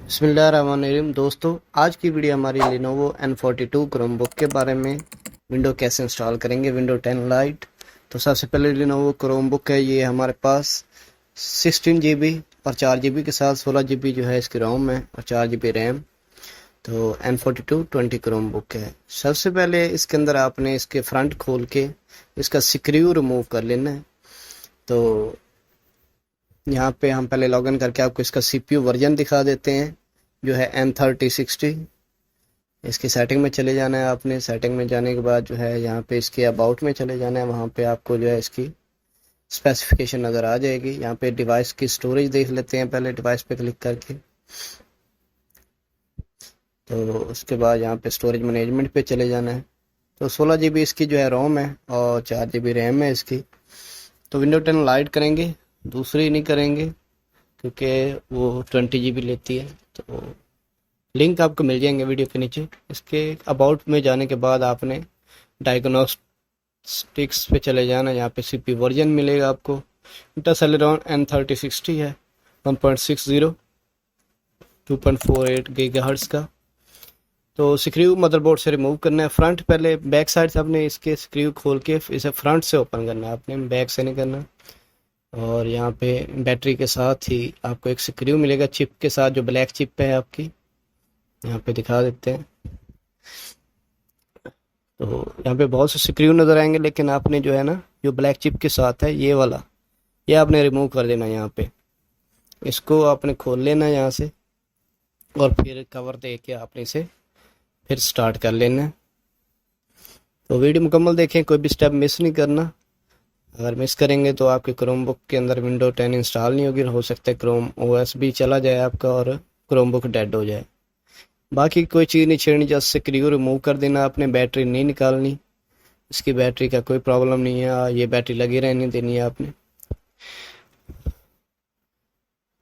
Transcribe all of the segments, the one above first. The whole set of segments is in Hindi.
बिस्मिल्लाहिर्रहमानिर्रहीम। दोस्तों, आज की वीडियो हमारी Lenovo N42 क्रोमबुक के बारे में। विंडो कैसे इंस्टॉल करेंगे, विंडो 10 लाइट। तो सबसे पहले Lenovo क्रोमबुक है, ये हमारे पास 16 GB और 4 GB के साथ 16 GB जो है इसकी रोम है और 4 GB रैम। तो N42 20 क्रोमबुक है। सबसे पहले इसके अंदर आपने इसके फ्रंट खोल के इसका स्क्रू रिमूव कर लेना है। तो यहाँ पे हम पहले लॉगिन करके आपको इसका CPU वर्जन दिखा देते हैं, जो है M3060। इसकी सेटिंग में चले जाना है आपने। सेटिंग में जाने के बाद जो है यहाँ पे इसके अबाउट में चले जाना है। वहाँ पे आपको जो है इसकी स्पेसिफिकेशन नज़र आ जाएगी। यहाँ पे डिवाइस की स्टोरेज देख लेते हैं पहले, डिवाइस पे क्लिक करके। तो उसके बाद यहाँ पे स्टोरेज मैनेजमेंट पे चले जाना है। तो 16 GB इसकी जो है रोम है और 4 GB रैम है इसकी। तो विंडो 10 लाइट करेंगे, दूसरी नहीं करेंगे क्योंकि वो 20 GB लेती है। तो लिंक आपको मिल जाएंगे वीडियो के नीचे। इसके अबाउट में जाने के बाद आपने डायग्नोस्टिक्स पे चले जाना। यहाँ पे CPU वर्जन मिलेगा आपको। इंटेल Celeron N3060 है, 1.60 2.48 गीगाहर्ट्ज़ का। तो स्क्रू मदरबोर्ड से रिमूव करना है। फ्रंट पहले, बैक साइड से आपने इसके स्क्रू खोल के इसे फ्रंट से ओपन करना है आपने, बैक से नहीं करना। और यहाँ पे बैटरी के साथ ही आपको एक स्क्रू मिलेगा चिप के साथ, जो ब्लैक चिप है आपकी। यहाँ पे दिखा देते हैं। तो यहाँ पे बहुत से स्क्रू नज़र आएंगे, लेकिन आपने जो है ना, जो ब्लैक चिप के साथ है ये वाला, ये आपने रिमूव कर देना। यहाँ पे इसको आपने खोल लेना यहाँ से और फिर कवर दे के आपने इसे फिर स्टार्ट कर लेना है। तो वीडियो मुकम्मल देखें, कोई भी स्टेप मिस नहीं करना। अगर मिस करेंगे तो आपके क्रोमबुक के अंदर विंडो 10 इंस्टॉल नहीं होगी। हो सकता है क्रोम OS भी चला जाए आपका और क्रोमबुक डेड हो जाए। बाकी कोई चीज़ नहीं छेड़नी, जस्ट स्क्रू रिमूव कर देना आपने। बैटरी नहीं निकालनी, इसकी बैटरी का कोई प्रॉब्लम नहीं है, ये बैटरी लगी रहने देनी है आपने।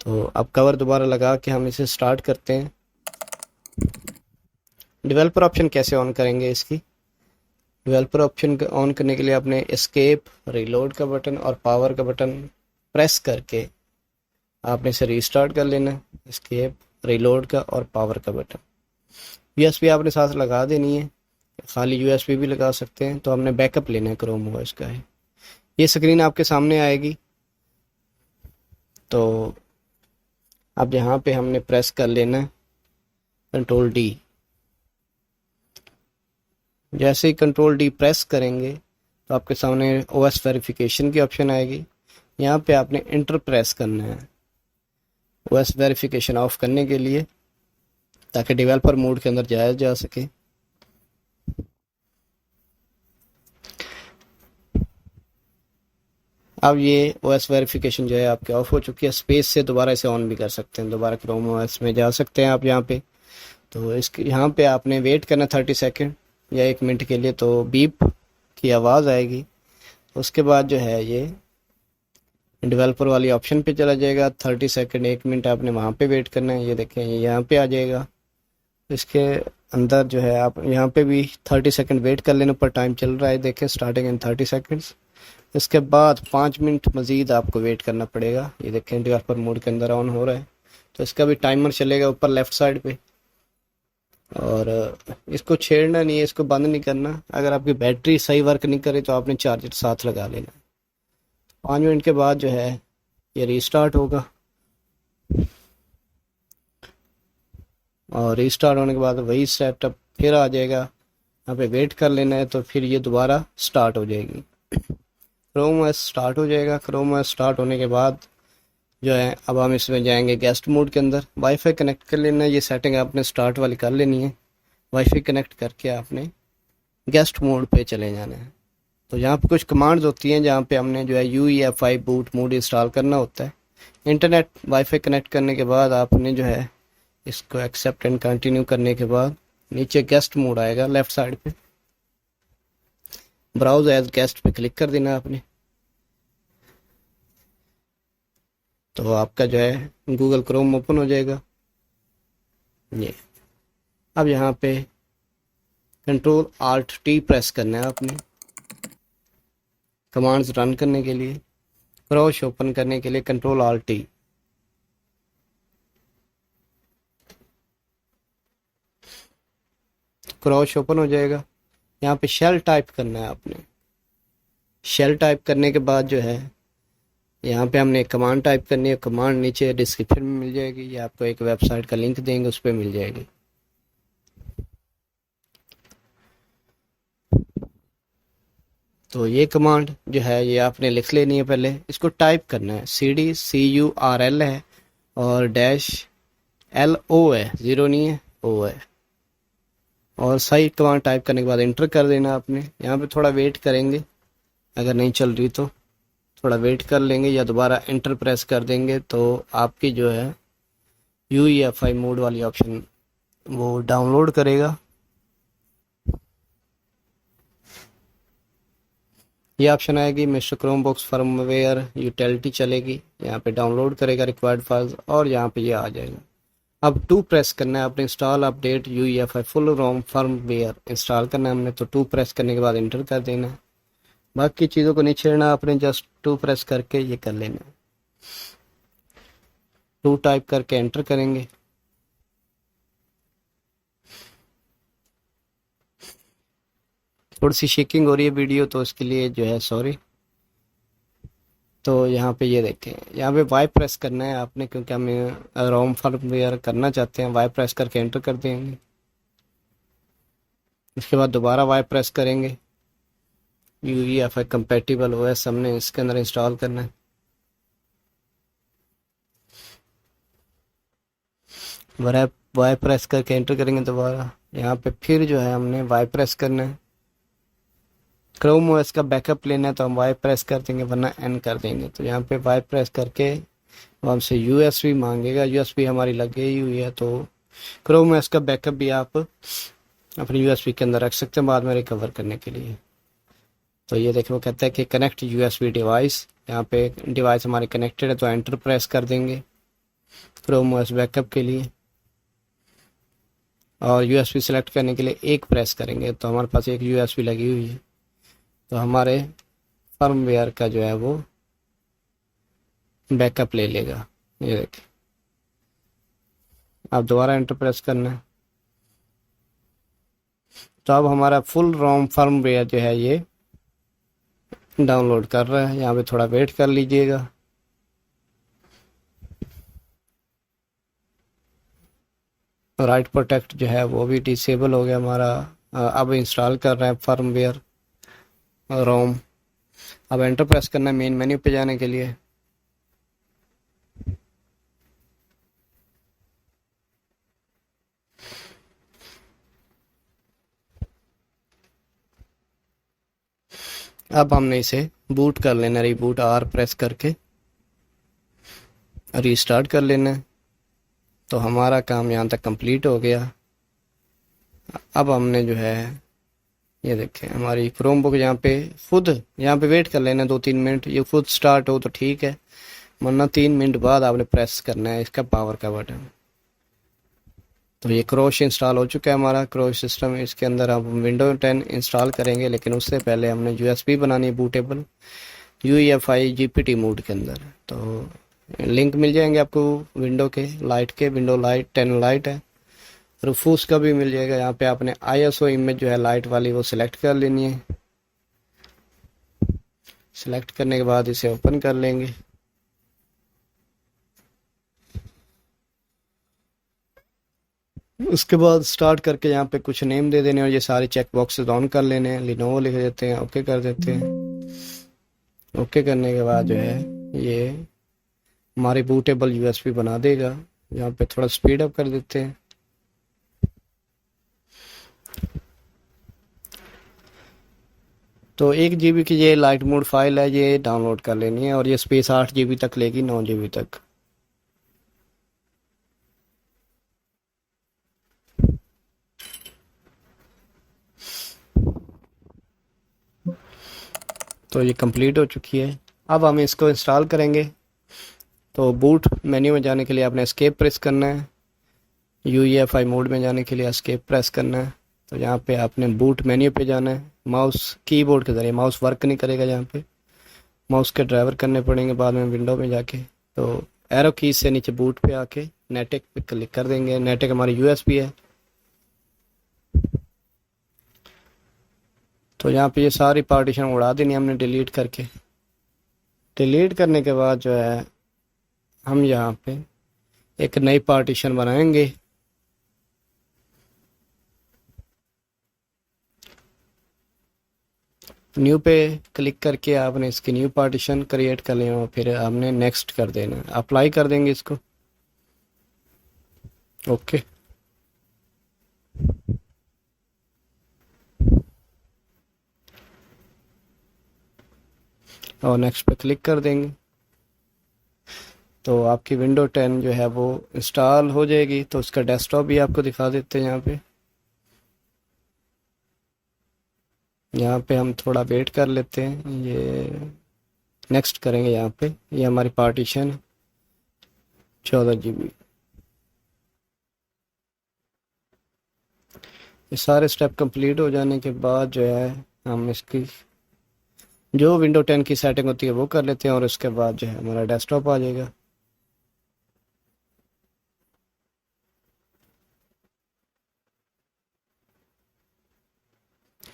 तो अब कवर दोबारा लगा के हम इसे स्टार्ट करते हैं। डेवलपर ऑप्शन कैसे ऑन करेंगे इसकी? डेवलपर ऑप्शन ऑन करने के लिए आपने एस्केप, रीलोड का बटन और पावर का बटन प्रेस करके आपने इसे रीस्टार्ट कर लेना है। एस्केप, रीलोड का और पावर का बटन। USB आपने साथ लगा देनी है, खाली USB भी लगा सकते हैं। तो हमने बैकअप लेना है क्रोम OS का है। ये स्क्रीन आपके सामने आएगी। तो अब यहाँ पे हमने प्रेस कर लेना है Ctrl+D। जैसे ही Ctrl+D प्रेस करेंगे तो आपके सामने OS वेरिफिकेशन की ऑप्शन आएगी। यहाँ पे आपने इंटर प्रेस करना है OS वेरिफिकेशन ऑफ करने के लिए, ताकि डेवलपर मोड के अंदर जाया जा सके। अब ये OS वेरिफिकेशन जो है आपके ऑफ हो चुकी है। स्पेस से दोबारा इसे ऑन भी कर सकते हैं, दोबारा क्रोम OS में जा सकते हैं आप यहाँ पे। तो इसके यहाँ पे आपने वेट करना 30 सेकंड या 1 मिनट के लिए। तो बीप की आवाज़ आएगी, उसके बाद जो है ये डेवलपर वाली ऑप्शन पे चला जाएगा। 30 सेकंड 1 मिनट आपने वहाँ पे वेट करना है। ये देखें, ये यहाँ पे आ जाएगा। इसके अंदर जो है आप यहाँ पे भी 30 सेकंड वेट कर लेने पर टाइम चल रहा है, देखें, स्टार्टिंग इन 30 सेकंड्स। इसके बाद 5 मिनट मज़ीद आपको वेट करना पड़ेगा। ये देखें, डेवलपर मोड के अंदर ऑन हो रहा है। तो इसका भी टाइमर चलेगा ऊपर लेफ़्ट साइड पे। और इसको छेड़ना नहीं है, इसको बंद नहीं करना। अगर आपकी बैटरी सही वर्क नहीं करे तो आपने चार्जर साथ लगा लेना। 5 मिनट के बाद जो है ये रीस्टार्ट होगा, और रीस्टार्ट होने के बाद वही सेटअप फिर आ जाएगा। यहाँ पे वेट कर लेना है, तो फिर ये दोबारा स्टार्ट हो जाएगी। क्रोम OS स्टार्ट हो जाएगा। क्रोम OS स्टार्ट होने के बाद जो है अब हम इसमें जाएंगे गेस्ट मोड के अंदर। वाईफाई कनेक्ट कर लेना है, ये सेटिंग आपने स्टार्ट वाली कर लेनी है। वाईफाई कनेक्ट करके आपने गेस्ट मोड पे चले जाना है। तो यहाँ पे कुछ कमांड्स होती हैं जहाँ पे हमने जो है UEFI बूट मोड इंस्टॉल करना होता है। इंटरनेट वाईफाई कनेक्ट करने के बाद आपने जो है इसको एक्सेप्ट एंड कंटिन्यू करने के बाद नीचे गेस्ट मोड आएगा लेफ्ट साइड पे। ब्राउज एज गेस्ट पे क्लिक कर देना आपने। तो आपका जो है गूगल क्रोम ओपन हो जाएगा। ये अब यहाँ पे Ctrl+Alt+T प्रेस करना है आपने कमांड्स रन करने के लिए। क्रोश ओपन करने के लिए Ctrl+Alt+T। क्रॉच ओपन हो जाएगा। यहाँ पे शेल टाइप करना है आपने। शेल टाइप करने के बाद जो है यहाँ पे हमने एक कमांड टाइप करनी है। कमांड नीचे डिस्क्रिप्शन में मिल जाएगी, ये आपको एक वेबसाइट का लिंक देंगे, उस पर मिल जाएगी। तो ये कमांड जो है ये आपने लिख लेनी है। पहले इसको टाइप करना है। CDCURL है और -LO है, ज़ीरो नहीं है, O है। और सही कमांड टाइप करने के बाद इंटर कर देना आपने। यहाँ पे थोड़ा वेट करेंगे, अगर नहीं चल रही तो थोड़ा वेट कर लेंगे या दोबारा इंटर प्रेस कर देंगे तो आपकी जो है UEFI मोड वाली ऑप्शन वो डाउनलोड करेगा। ये ऑप्शन आएगी मिस्टर क्रोमबॉक्स फर्मवेयर यूटिलिटी चलेगी, यहाँ पे डाउनलोड करेगा रिक्वायर्ड फाइल्स और यहाँ पे ये आ जाएगा। अब 2 प्रेस करना है आपने। इंस्टॉल अपडेट UEFI फुल रोम फर्मवेयर इंस्टॉल करना है हमने, तो 2 प्रेस करने के बाद इंटर कर देना है। बाकी चीज़ों को नहीं छेड़ना आपने, जस्ट 2 प्रेस करके ये कर लेना है। 2 टाइप करके एंटर करेंगे। थोड़ी सी शेकिंग हो रही है वीडियो, तो इसके लिए जो है सॉरी। तो यहाँ पे ये देखें, यहाँ पे वाई प्रेस करना है आपने, क्योंकि हम रोम फर्मवेयर करना चाहते हैं। वाई प्रेस करके एंटर कर देंगे। इसके बाद दोबारा वाई प्रेस करेंगे। UEFI कंपेटिबल OS हमने इसके अंदर इंस्टॉल करना है। वाई प्रेस करके एंटर करेंगे दोबारा। यहाँ पे फिर जो है हमने वाई प्रेस करना है। क्रोम OS का बैकअप लेना है तो हम वाई प्रेस कर देंगे, वरना एन कर देंगे। तो यहाँ पे वाई प्रेस करके वो हमसे USB मांगेगा। USB हमारी लगी हुई है, तो क्रोम OS का बैकअप भी आप अपनी USB के अंदर रख सकते हैं बाद में रिकवर करने के लिए। तो ये देखो, वो कहता है कि कनेक्ट USB डिवाइस। यहाँ पे डिवाइस हमारी कनेक्टेड है, तो एंटर प्रेस कर देंगे क्रोम OS बैकअप के लिए। और USB सेलेक्ट करने के लिए 1 प्रेस करेंगे, तो हमारे पास एक USB लगी हुई है। तो हमारे फर्मवेयर का जो है वो बैकअप ले लेगा। ये देखिए, अब दोबारा एंटर प्रेस करना है। तो अब हमारा फुल रोम फर्मवेयर जो है ये डाउनलोड कर रहा है। यहाँ पे थोड़ा वेट कर लीजिएगा। राइट प्रोटेक्ट जो है वो भी डिसेबल हो गया हमारा। अब इंस्टॉल कर रहे हैं फर्मवेयर रोम। अब एंटर प्रेस करना है मेन मेन्यू पे जाने के लिए। अब हमने इसे बूट कर लेना, रिबूट R प्रेस करके रीस्टार्ट कर लेना है। तो हमारा काम यहाँ तक कंप्लीट हो गया। अब हमने जो है ये देखें, हमारी क्रोमबुक यहाँ पे वेट कर लेना 2-3 मिनट। ये खुद स्टार्ट हो तो ठीक है, वरना 3 मिनट बाद आपने प्रेस करना है इसका पावर का बटन। तो ये क्रोश इंस्टॉल हो चुका है हमारा क्रोश सिस्टम। इसके अंदर हम विंडोज 10 इंस्टॉल करेंगे, लेकिन उससे पहले हमने USB बनानी है बूटेबल UEFI GPT मोड के अंदर। तो लिंक मिल जाएंगे आपको विंडो के लाइट के। विंडो लाइट 10 लाइट है। रूफूस का भी मिल जाएगा। यहाँ पे आपने ISO इमेज जो है लाइट वाली वो सिलेक्ट कर लेनी है। सिलेक्ट करने के बाद इसे ओपन कर लेंगे। उसके बाद स्टार्ट करके यहाँ पे कुछ नेम दे देने और ये सारे चेक बॉक्सेस ऑन कर लेने हैं। लिनोवो लिख देते हैं, ओके कर देते हैं। ओके करने के बाद जो है ये हमारे बूटेबल USB बना देगा। यहाँ पे थोड़ा स्पीड अप कर देते हैं। तो 1 GB की ये लाइट मोड फाइल है, ये डाउनलोड कर लेनी है और ये स्पेस 8 GB तक लेगी, 9 GB तक। तो ये कंप्लीट हो चुकी है। अब हम इसको इंस्टॉल करेंगे। तो बूट मेन्यू में जाने के लिए आपने एस्केप प्रेस करना है। UEFI मोड में जाने के लिए एस्केप प्रेस करना है। तो यहाँ पे आपने बूट मेन्यू पे जाना है। माउस कीबोर्ड के ज़रिए, माउस वर्क नहीं करेगा यहाँ पे, माउस के ड्राइवर करने पड़ेंगे बाद में विंडो में जाके। तो एरो की से नीचे बूट पे आके नेटेक पे क्लिक कर देंगे। नेटेक हमारी USB है। तो यहाँ पे ये सारी पार्टीशन उड़ा देनी हमने डिलीट करके। डिलीट करने के बाद जो है हम यहाँ पे एक नई पार्टीशन बनाएंगे। न्यू पे क्लिक करके आपने इसकी न्यू पार्टीशन क्रिएट कर लेना और फिर हमने नेक्स्ट कर देना, अप्लाई कर देंगे इसको। ओके, और नेक्स्ट पे क्लिक कर देंगे तो आपकी विंडो 10 जो है वो इंस्टॉल हो जाएगी। तो उसका डेस्कटॉप भी आपको दिखा देते हैं। यहाँ पे हम थोड़ा वेट कर लेते हैं, ये नेक्स्ट करेंगे। यहाँ पे ये हमारी पार्टीशन है 14 GB। ये सारे स्टेप कंप्लीट हो जाने के बाद जो है हम इसकी जो विंडो 10 की सेटिंग होती है वो कर लेते हैं और उसके बाद जो है हमारा डेस्कटॉप आ जाएगा।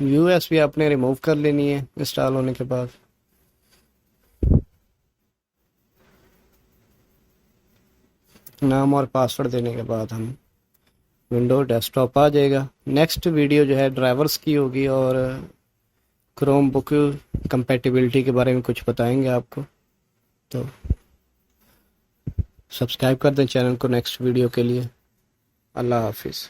USB आपने रिमूव कर लेनी है इंस्टॉल होने के बाद। नाम और पासवर्ड देने के बाद हम विंडो डेस्कटॉप आ जाएगा। नेक्स्ट वीडियो जो है ड्राइवर्स की होगी और क्रोम बुक कंपैटिबिलिटी के बारे में कुछ बताएंगे आपको। तो सब्सक्राइब कर दें चैनल को नेक्स्ट वीडियो के लिए। अल्लाह हाफिज़।